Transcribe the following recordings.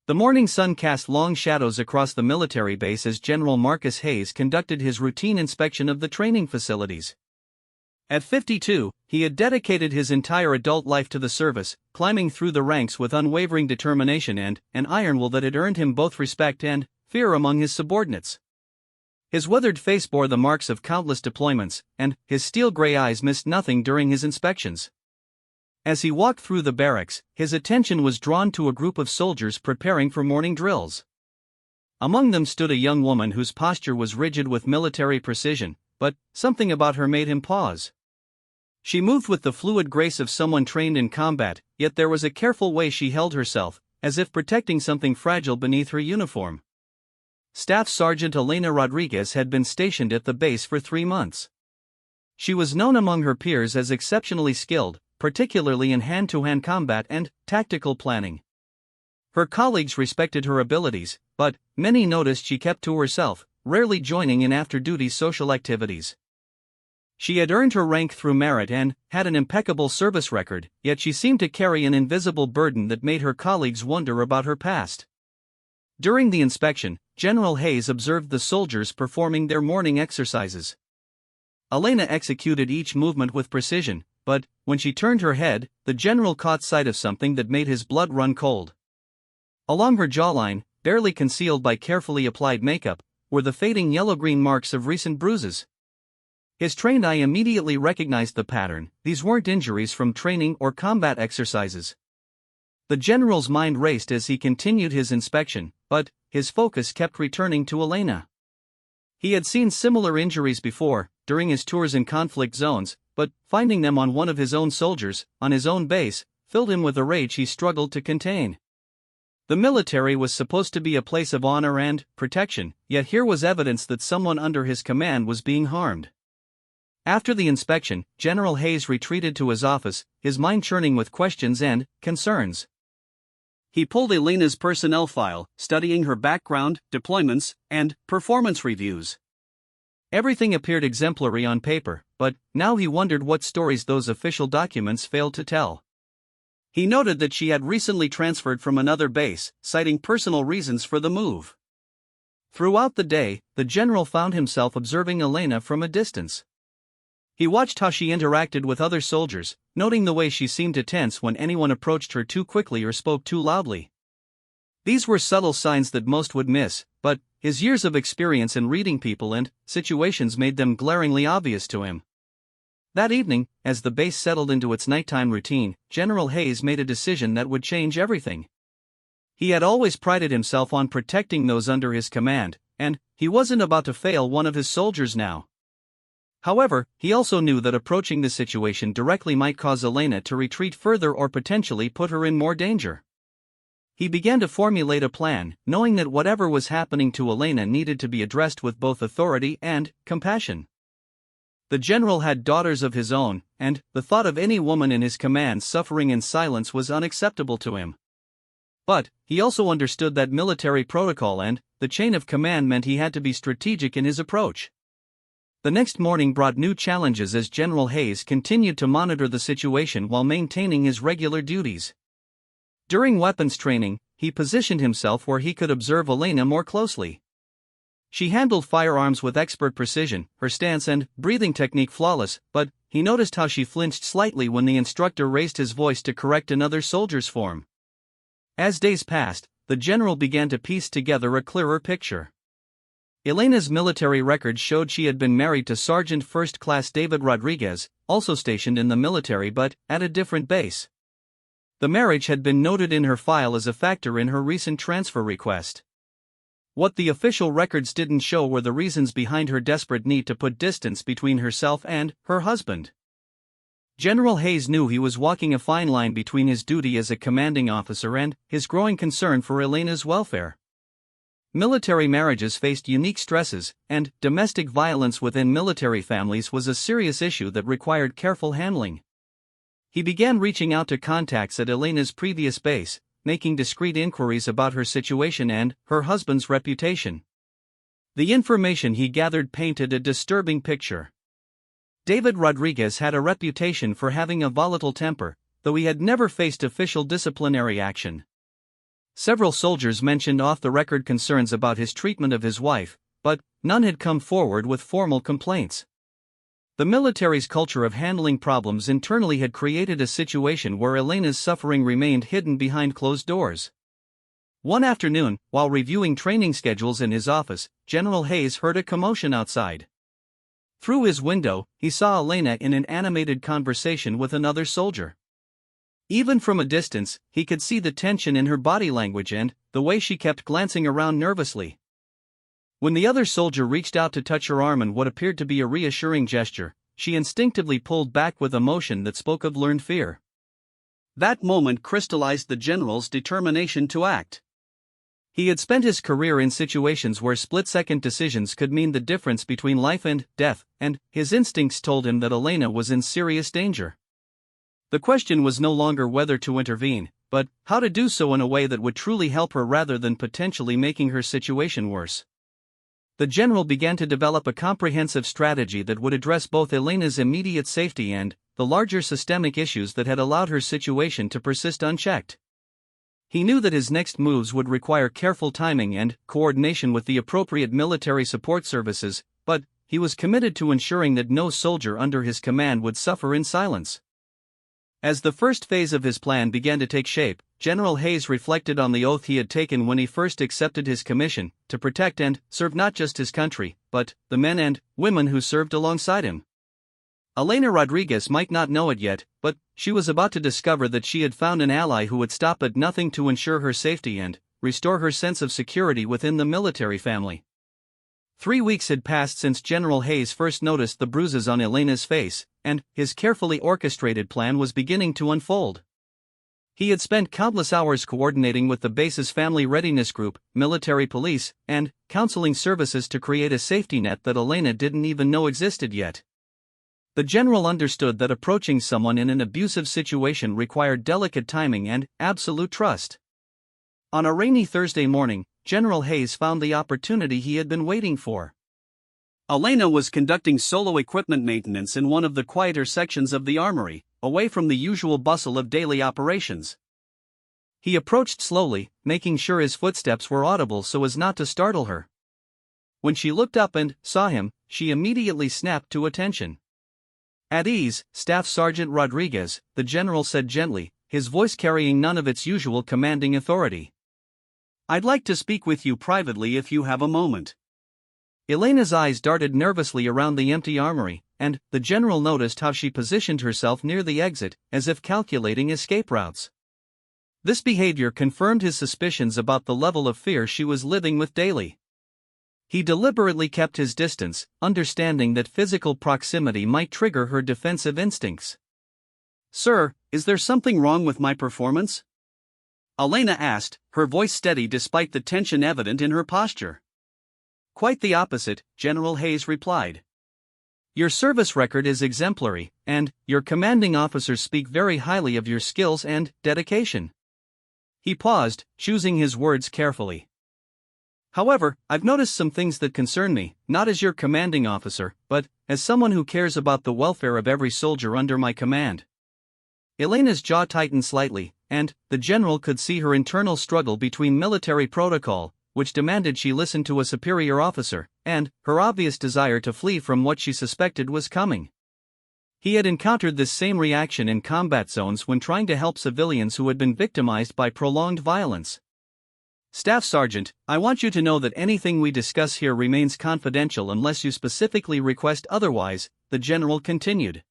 The morning sun cast long shadows across the military base as General Marcus Hayes conducted his routine inspection of the training facilities. At 52, he had dedicated his entire adult life to the service, climbing through the ranks with unwavering determination and an iron will that had earned him both respect and fear among his subordinates. His weathered face bore the marks of countless deployments, and his steel-gray eyes missed nothing during his inspections. As he walked through the barracks, his attention was drawn to a group of soldiers preparing for morning drills. Among them stood a young woman whose posture was rigid with military precision, but something about her made him pause. She moved with the fluid grace of someone trained in combat, yet there was a careful way she held herself, as if protecting something fragile beneath her uniform. Staff Sergeant Elena Rodriguez had been stationed at the base for 3 months. She was known among her peers as exceptionally skilled, particularly in hand-to-hand combat and tactical planning. Her colleagues respected her abilities, but many noticed she kept to herself, rarely joining in after-duty social activities. She had earned her rank through merit and had an impeccable service record, yet she seemed to carry an invisible burden that made her colleagues wonder about her past. During the inspection, General Hayes observed the soldiers performing their morning exercises. Elena executed each movement with precision, but when she turned her head, the general caught sight of something that made his blood run cold. Along her jawline, barely concealed by carefully applied makeup, were the fading yellow-green marks of recent bruises. His trained eye immediately recognized the pattern. These weren't injuries from training or combat exercises. The general's mind raced as he continued his inspection, but his focus kept returning to Elena. He had seen similar injuries before, during his tours in conflict zones, but finding them on one of his own soldiers, on his own base, filled him with a rage he struggled to contain. The military was supposed to be a place of honor and protection, yet here was evidence that someone under his command was being harmed. After the inspection, General Hayes retreated to his office, his mind churning with questions and concerns. He pulled Elena's personnel file, studying her background, deployments, and performance reviews. Everything appeared exemplary on paper, but now he wondered what stories those official documents failed to tell. He noted that she had recently transferred from another base, citing personal reasons for the move. Throughout the day, the general found himself observing Elena from a distance. He watched how she interacted with other soldiers, noting the way she seemed to tense when anyone approached her too quickly or spoke too loudly. These were subtle signs that most would miss, but his years of experience in reading people and situations made them glaringly obvious to him. That evening, as the base settled into its nighttime routine, General Hayes made a decision that would change everything. He had always prided himself on protecting those under his command, and he wasn't about to fail one of his soldiers now. However, he also knew that approaching the situation directly might cause Elena to retreat further or potentially put her in more danger. He began to formulate a plan, knowing that whatever was happening to Elena needed to be addressed with both authority and compassion. The general had daughters of his own, and the thought of any woman in his command suffering in silence was unacceptable to him. But he also understood that military protocol and the chain of command meant he had to be strategic in his approach. The next morning brought new challenges as General Hayes continued to monitor the situation while maintaining his regular duties. During weapons training, he positioned himself where he could observe Elena more closely. She handled firearms with expert precision, her stance and breathing technique flawless, but he noticed how she flinched slightly when the instructor raised his voice to correct another soldier's form. As days passed, the general began to piece together a clearer picture. Elena's military record showed she had been married to Sergeant First Class David Rodriguez, also stationed in the military but at a different base. The marriage had been noted in her file as a factor in her recent transfer request. What the official records didn't show were the reasons behind her desperate need to put distance between herself and her husband. General Hayes knew he was walking a fine line between his duty as a commanding officer and his growing concern for Elena's welfare. Military marriages faced unique stresses, and domestic violence within military families was a serious issue that required careful handling. He began reaching out to contacts at Elena's previous base, making discreet inquiries about her situation and her husband's reputation. The information he gathered painted a disturbing picture. David Rodriguez had a reputation for having a volatile temper, though he had never faced official disciplinary action. Several soldiers mentioned off-the-record concerns about his treatment of his wife, but none had come forward with formal complaints. The military's culture of handling problems internally had created a situation where Elena's suffering remained hidden behind closed doors. One afternoon, while reviewing training schedules in his office, General Hayes heard a commotion outside. Through his window, he saw Elena in an animated conversation with another soldier. Even from a distance, he could see the tension in her body language and the way she kept glancing around nervously. When the other soldier reached out to touch her arm in what appeared to be a reassuring gesture, she instinctively pulled back with a motion that spoke of learned fear. That moment crystallized the general's determination to act. He had spent his career in situations where split-second decisions could mean the difference between life and death, and his instincts told him that Elena was in serious danger. The question was no longer whether to intervene, but how to do so in a way that would truly help her rather than potentially making her situation worse. The general began to develop a comprehensive strategy that would address both Elena's immediate safety and the larger systemic issues that had allowed her situation to persist unchecked. He knew that his next moves would require careful timing and coordination with the appropriate military support services, but he was committed to ensuring that no soldier under his command would suffer in silence. As the first phase of his plan began to take shape, General Hayes reflected on the oath he had taken when he first accepted his commission, to protect and serve not just his country, but the men and women who served alongside him. Elena Rodriguez might not know it yet, but she was about to discover that she had found an ally who would stop at nothing to ensure her safety and restore her sense of security within the military family. 3 weeks had passed since General Hayes first noticed the bruises on Elena's face, and his carefully orchestrated plan was beginning to unfold. He had spent countless hours coordinating with the base's family readiness group, military police, and counseling services to create a safety net that Elena didn't even know existed yet. The general understood that approaching someone in an abusive situation required delicate timing and absolute trust. On a rainy Thursday morning, General Hayes found the opportunity he had been waiting for. Elena was conducting solo equipment maintenance in one of the quieter sections of the armory, away from the usual bustle of daily operations. He approached slowly, making sure his footsteps were audible so as not to startle her. When she looked up and saw him, she immediately snapped to attention. "At ease, Staff Sergeant Rodriguez," the general said gently, his voice carrying none of its usual commanding authority. "I'd like to speak with you privately if you have a moment." Elena's eyes darted nervously around the empty armory, and the general noticed how she positioned herself near the exit, as if calculating escape routes. This behavior confirmed his suspicions about the level of fear she was living with daily. He deliberately kept his distance, understanding that physical proximity might trigger her defensive instincts. "Sir, is there something wrong with my performance?" Elena asked, her voice steady despite the tension evident in her posture. "Quite the opposite," General Hayes replied. "Your service record is exemplary, and your commanding officers speak very highly of your skills and dedication." He paused, choosing his words carefully. "However, I've noticed some things that concern me, not as your commanding officer, but as someone who cares about the welfare of every soldier under my command." Elena's jaw tightened slightly, and the general could see her internal struggle between military protocol, which demanded she listen to a superior officer, and her obvious desire to flee from what she suspected was coming. He had encountered this same reaction in combat zones when trying to help civilians who had been victimized by prolonged violence. "Staff Sergeant, I want you to know that anything we discuss here remains confidential unless you specifically request otherwise," the general continued.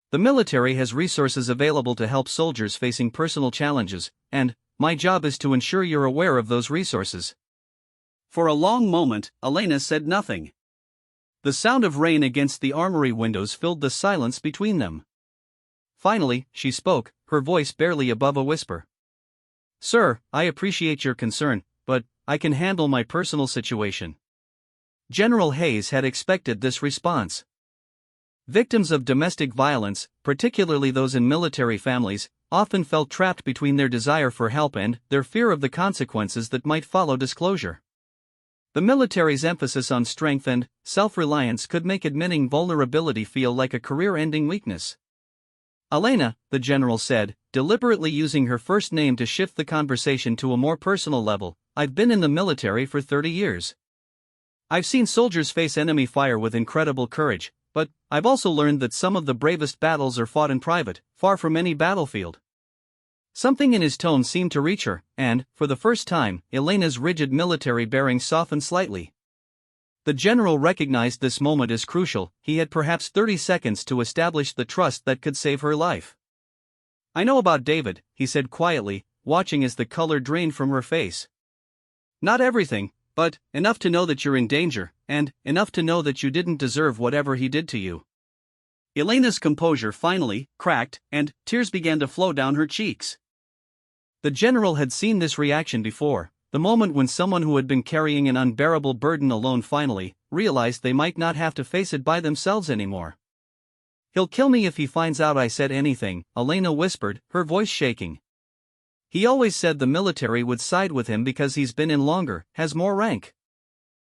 "The military has resources available to help soldiers facing personal challenges, and my job is to ensure you're aware of those resources." For a long moment, Elena said nothing. The sound of rain against the armory windows filled the silence between them. Finally, she spoke, her voice barely above a whisper. "Sir, I appreciate your concern, but I can handle my personal situation." General Hayes had expected this response. Victims of domestic violence, particularly those in military families, often felt trapped between their desire for help and their fear of the consequences that might follow disclosure. The military's emphasis on strength and self-reliance could make admitting vulnerability feel like a career-ending weakness. Elena, the general said, deliberately using her first name to shift the conversation to a more personal level, I've been in the military for 30 years. I've seen soldiers face enemy fire with incredible courage, but I've also learned that some of the bravest battles are fought in private, far from any battlefield. Something in his tone seemed to reach her, and, for the first time, Elena's rigid military bearing softened slightly. The general recognized this moment as crucial. He had perhaps 30 seconds to establish the trust that could save her life. I know about David, he said quietly, watching as the color drained from her face. Not everything, but enough to know that you're in danger, and enough to know that you didn't deserve whatever he did to you. Elena's composure finally cracked, and tears began to flow down her cheeks. The general had seen this reaction before, the moment when someone who had been carrying an unbearable burden alone finally realized they might not have to face it by themselves anymore. He'll kill me if he finds out I said anything, Elena whispered, her voice shaking. He always said the military would side with him because he's been in longer, has more rank.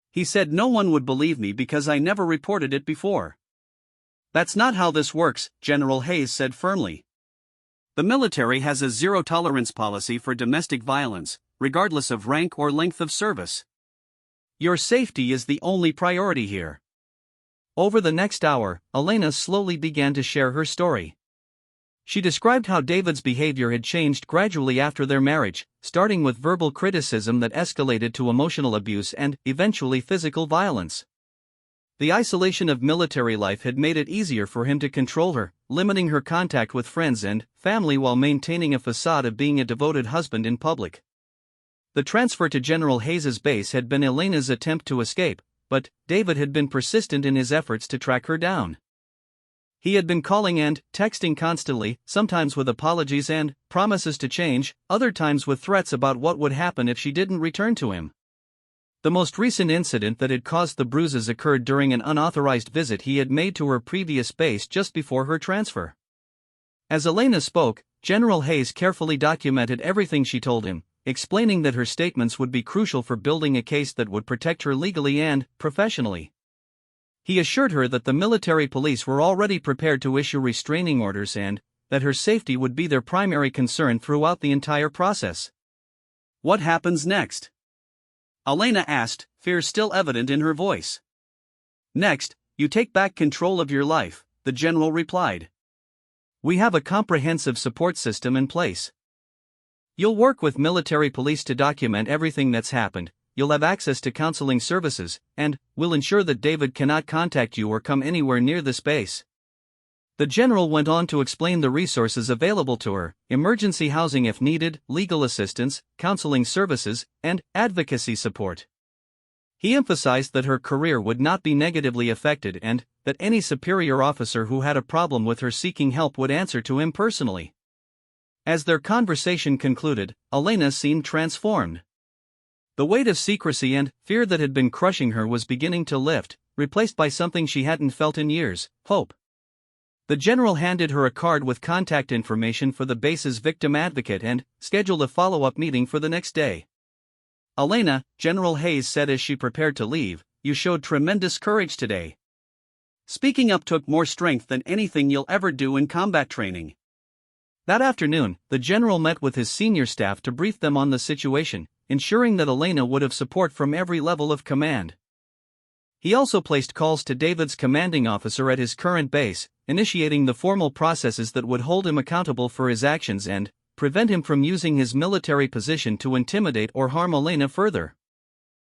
He said no one would believe me because I never reported it before. That's not how this works, General Hayes said firmly. The military has a zero-tolerance policy for domestic violence, regardless of rank or length of service. Your safety is the only priority here. Over the next hour, Elena slowly began to share her story. She described how David's behavior had changed gradually after their marriage, starting with verbal criticism that escalated to emotional abuse and, eventually, physical violence. The isolation of military life had made it easier for him to control her, limiting her contact with friends and family while maintaining a facade of being a devoted husband in public. The transfer to General Hayes's base had been Elena's attempt to escape, but David had been persistent in his efforts to track her down. He had been calling and texting constantly, sometimes with apologies and promises to change, other times with threats about what would happen if she didn't return to him. The most recent incident that had caused the bruises occurred during an unauthorized visit he had made to her previous base just before her transfer. As Elena spoke, General Hayes carefully documented everything she told him, explaining that her statements would be crucial for building a case that would protect her legally and professionally. He assured her that the military police were already prepared to issue restraining orders and that her safety would be their primary concern throughout the entire process. What happens next? Elena asked, fear still evident in her voice. Next, you take back control of your life, the general replied. We have a comprehensive support system in place. You'll work with military police to document everything that's happened, you'll have access to counseling services, and we'll ensure that David cannot contact you or come anywhere near this base. The general went on to explain the resources available to her: emergency housing if needed, legal assistance, counseling services, and advocacy support. He emphasized that her career would not be negatively affected and that any superior officer who had a problem with her seeking help would answer to him personally. As their conversation concluded, Elena seemed transformed. The weight of secrecy and fear that had been crushing her was beginning to lift, replaced by something she hadn't felt in years: hope. The general handed her a card with contact information for the base's victim advocate and scheduled a follow-up meeting for the next day. Elena, General Hayes said as she prepared to leave, you showed tremendous courage today. Speaking up took more strength than anything you'll ever do in combat training. That afternoon, the general met with his senior staff to brief them on the situation, ensuring that Elena would have support from every level of command. He also placed calls to David's commanding officer at his current base, initiating the formal processes that would hold him accountable for his actions and prevent him from using his military position to intimidate or harm Elena further.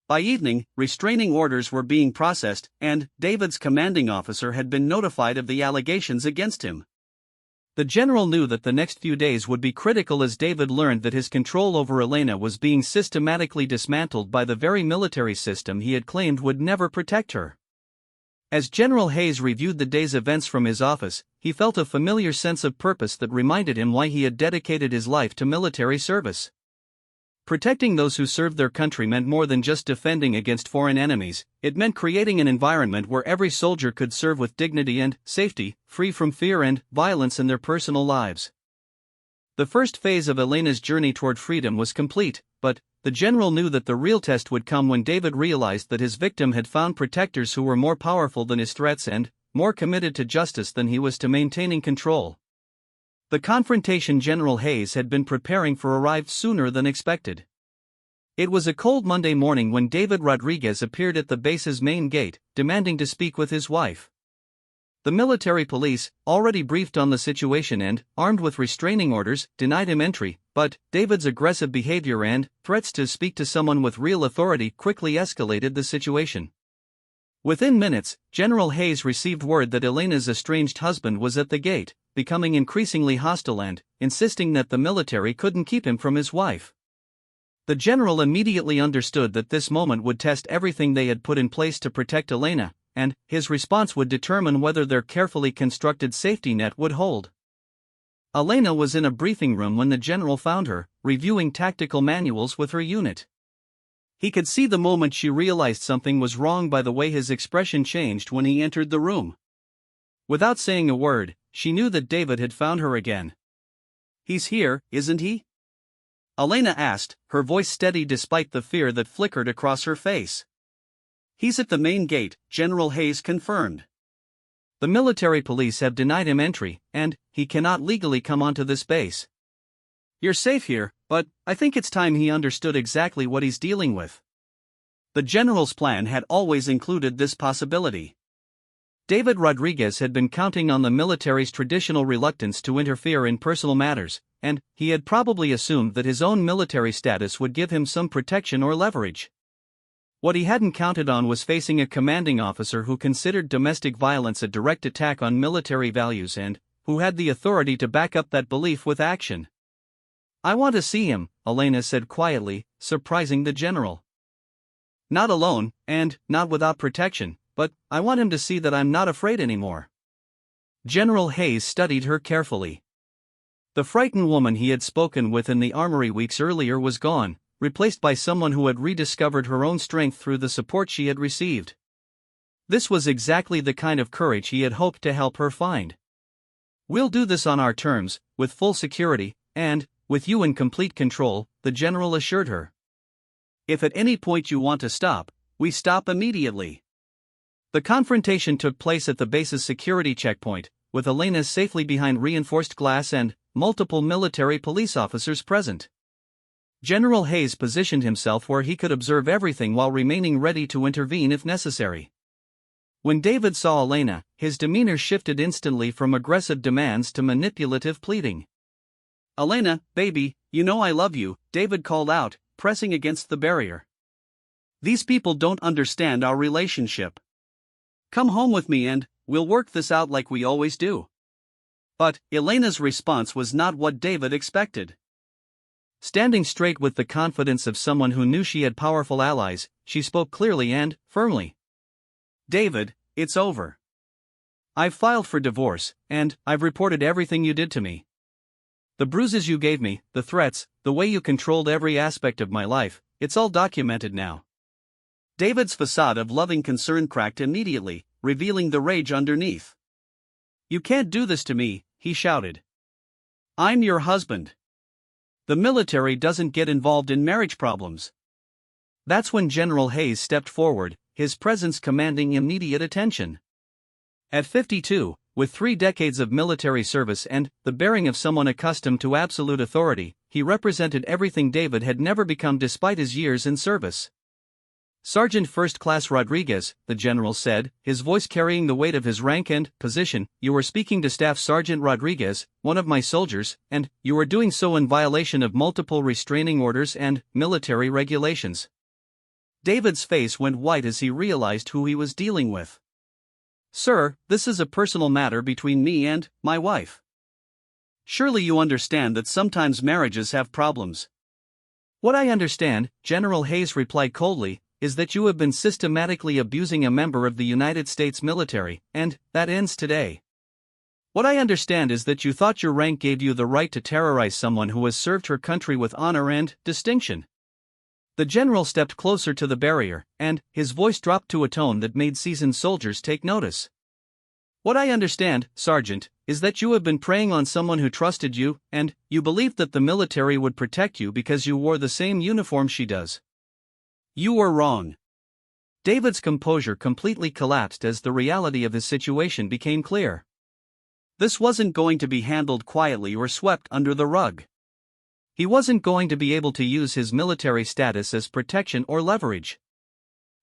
By evening, restraining orders were being processed, and David's commanding officer had been notified of the allegations against him. The general knew that the next few days would be critical as David learned that his control over Elena was being systematically dismantled by the very military system he had claimed would never protect her. As General Hayes reviewed the day's events from his office, he felt a familiar sense of purpose that reminded him why he had dedicated his life to military service. Protecting those who served their country meant more than just defending against foreign enemies. It meant creating an environment where every soldier could serve with dignity and safety, free from fear and violence in their personal lives. The first phase of Elena's journey toward freedom was complete, but the general knew that the real test would come when David realized that his victim had found protectors who were more powerful than his threats and more committed to justice than he was to maintaining control. The confrontation General Hayes had been preparing for arrived sooner than expected. It was a cold Monday morning when David Rodriguez appeared at the base's main gate, demanding to speak with his wife. The military police, already briefed on the situation and, armed with restraining orders, denied him entry, but David's aggressive behavior and threats to speak to someone with real authority quickly escalated the situation. Within minutes, General Hayes received word that Elena's estranged husband was at the gate, becoming increasingly hostile and insisting that the military couldn't keep him from his wife. The general immediately understood that this moment would test everything they had put in place to protect Elena, and his response would determine whether their carefully constructed safety net would hold. Elena was in a briefing room when the general found her, reviewing tactical manuals with her unit. He could see the moment she realized something was wrong by the way his expression changed when he entered the room. Without saying a word, she knew that David had found her again. "He's here, isn't he?" Elena asked, her voice steady despite the fear that flickered across her face. "He's at the main gate," General Hayes confirmed. "The military police have denied him entry, and he cannot legally come onto this base. You're safe here, but I think it's time he understood exactly what he's dealing with." The general's plan had always included this possibility. David Rodriguez had been counting on the military's traditional reluctance to interfere in personal matters, and he had probably assumed that his own military status would give him some protection or leverage. What he hadn't counted on was facing a commanding officer who considered domestic violence a direct attack on military values and who had the authority to back up that belief with action. "I want to see him," Elena said quietly, surprising the general. "Not alone, and not without protection, but I want him to see that I'm not afraid anymore." General Hayes studied her carefully. The frightened woman he had spoken with in the armory weeks earlier was gone, replaced by someone who had rediscovered her own strength through the support she had received. This was exactly the kind of courage he had hoped to help her find. "We'll do this on our terms, with full security, and with you in complete control," the general assured her. "If at any point you want to stop, we stop immediately." The confrontation took place at the base's security checkpoint, with Elena safely behind reinforced glass and multiple military police officers present. General Hayes positioned himself where he could observe everything while remaining ready to intervene if necessary. When David saw Elena, his demeanor shifted instantly from aggressive demands to manipulative pleading. "Elena, baby, you know I love you," David called out, pressing against the barrier. "These people don't understand our relationship. Come home with me and we'll work this out like we always do." But Elena's response was not what David expected. Standing straight with the confidence of someone who knew she had powerful allies, she spoke clearly and firmly. "David, it's over. I've filed for divorce, and I've reported everything you did to me. The bruises you gave me, the threats, the way you controlled every aspect of my life, it's all documented now." David's facade of loving concern cracked immediately, revealing the rage underneath. "You can't do this to me," he shouted. "I'm your husband. The military doesn't get involved in marriage problems." That's when General Hayes stepped forward, his presence commanding immediate attention. At 52, with 3 decades of military service and the bearing of someone accustomed to absolute authority, he represented everything David had never become despite his years in service. "Sergeant First Class Rodriguez," the general said, his voice carrying the weight of his rank and position, "you were speaking to Staff Sergeant Rodriguez, one of my soldiers, and you were doing so in violation of multiple restraining orders and military regulations." David's face went white as he realized who he was dealing with. "Sir, this is a personal matter between me and my wife. Surely you understand that sometimes marriages have problems." "What I understand," General Hayes replied coldly, "is that you have been systematically abusing a member of the United States military, and that ends today. What I understand is that you thought your rank gave you the right to terrorize someone who has served her country with honor and distinction." The general stepped closer to the barrier, and his voice dropped to a tone that made seasoned soldiers take notice. "What I understand, Sergeant, is that you have been preying on someone who trusted you, and you believed that the military would protect you because you wore the same uniform she does. You were wrong." David's composure completely collapsed as the reality of his situation became clear. This wasn't going to be handled quietly or swept under the rug. He wasn't going to be able to use his military status as protection or leverage.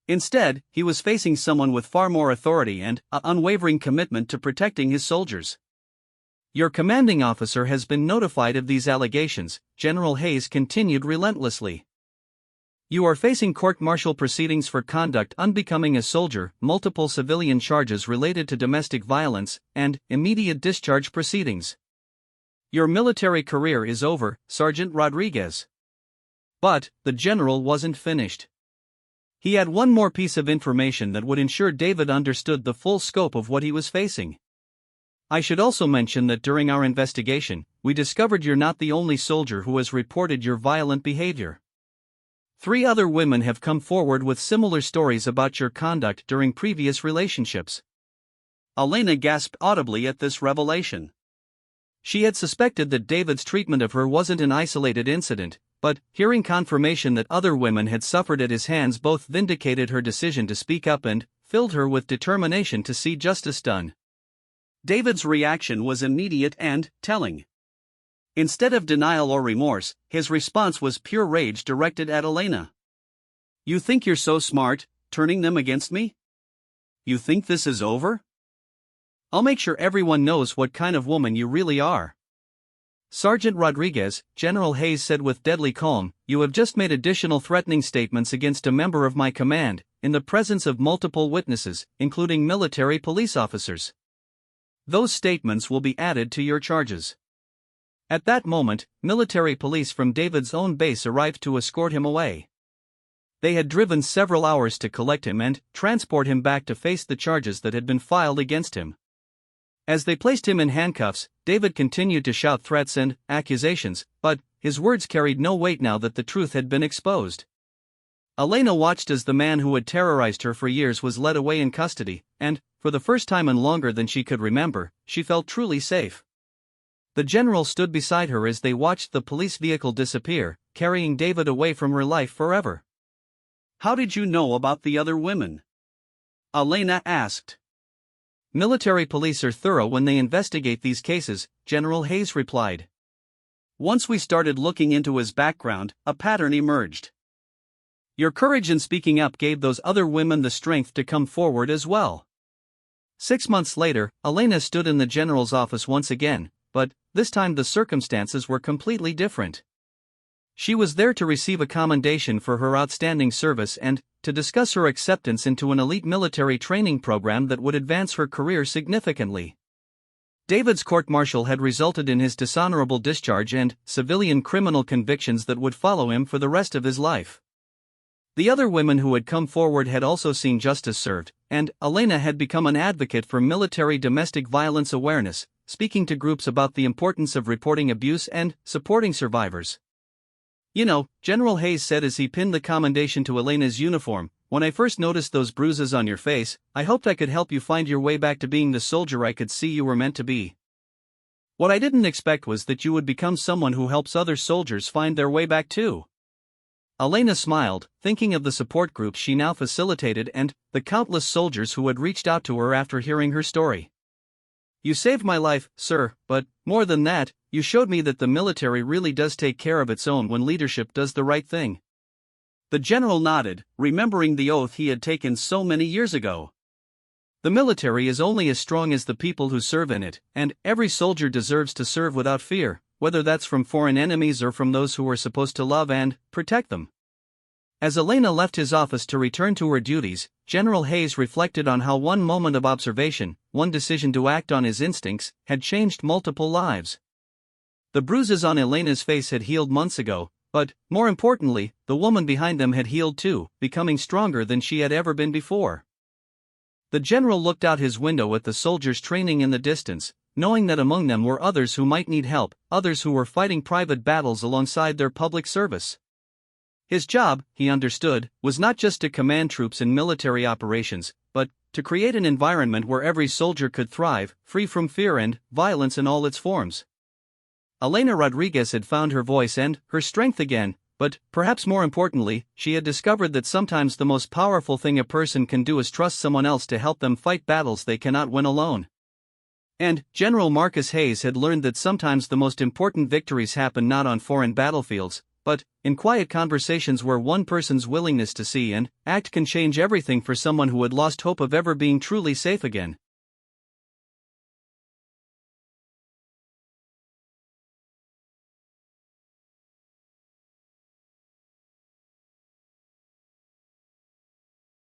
Instead, he was facing someone with far more authority and an unwavering commitment to protecting his soldiers. Your commanding officer has been notified of these allegations, General Hayes continued relentlessly. You are facing court-martial proceedings for conduct unbecoming a soldier, multiple civilian charges related to domestic violence, and immediate discharge proceedings. Your military career is over, Sergeant Rodriguez. But the general wasn't finished. He had one more piece of information that would ensure David understood the full scope of what he was facing. I should also mention that during our investigation, we discovered you're not the only soldier who has reported your violent behavior. 3 other women have come forward with similar stories about your conduct during previous relationships. Elena gasped audibly at this revelation. She had suspected that David's treatment of her wasn't an isolated incident, but hearing confirmation that other women had suffered at his hands both vindicated her decision to speak up and filled her with determination to see justice done. David's reaction was immediate and telling. Instead of denial or remorse, his response was pure rage directed at Elena. You think you're so smart, turning them against me? You think this is over? I'll make sure everyone knows what kind of woman you really are. Sergeant Rodriguez, General Hayes said with deadly calm, you have just made additional threatening statements against a member of my command, in the presence of multiple witnesses, including military police officers. Those statements will be added to your charges. At that moment, military police from David's own base arrived to escort him away. They had driven several hours to collect him and transport him back to face the charges that had been filed against him. As they placed him in handcuffs, David continued to shout threats and accusations, but his words carried no weight now that the truth had been exposed. Elena watched as the man who had terrorized her for years was led away in custody, and, for the first time in longer than she could remember, she felt truly safe. The general stood beside her as they watched the police vehicle disappear, carrying David away from her life forever. How did you know about the other women? Elena asked. Military police are thorough when they investigate these cases, General Hayes replied. Once we started looking into his background, a pattern emerged. Your courage in speaking up gave those other women the strength to come forward as well. 6 months later, Elena stood in the general's office once again, but this time the circumstances were completely different. She was there to receive a commendation for her outstanding service and to discuss her acceptance into an elite military training program that would advance her career significantly. David's court-martial had resulted in his dishonorable discharge and civilian criminal convictions that would follow him for the rest of his life. The other women who had come forward had also seen justice served, and Elena had become an advocate for military domestic violence awareness, speaking to groups about the importance of reporting abuse and supporting survivors. You know, General Hayes said as he pinned the commendation to Elena's uniform, when I first noticed those bruises on your face, I hoped I could help you find your way back to being the soldier I could see you were meant to be. What I didn't expect was that you would become someone who helps other soldiers find their way back too. Elena smiled, thinking of the support groups she now facilitated and the countless soldiers who had reached out to her after hearing her story. You saved my life, sir, but, more than that, you showed me that the military really does take care of its own when leadership does the right thing. The general nodded, remembering the oath he had taken so many years ago. The military is only as strong as the people who serve in it, and every soldier deserves to serve without fear, whether that's from foreign enemies or from those who are supposed to love and protect them. As Elena left his office to return to her duties, General Hayes reflected on how one moment of observation, one decision to act on his instincts, had changed multiple lives. The bruises on Elena's face had healed months ago, but, more importantly, the woman behind them had healed too, becoming stronger than she had ever been before. The general looked out his window at the soldiers training in the distance, knowing that among them were others who might need help, others who were fighting private battles alongside their public service. His job, he understood, was not just to command troops in military operations, but to create an environment where every soldier could thrive, free from fear and violence in all its forms. Elena Rodriguez had found her voice and her strength again, but, perhaps more importantly, she had discovered that sometimes the most powerful thing a person can do is trust someone else to help them fight battles they cannot win alone. And General Marcus Hayes had learned that sometimes the most important victories happen not on foreign battlefields, but in quiet conversations where one person's willingness to see and act can change everything for someone who had lost hope of ever being truly safe again.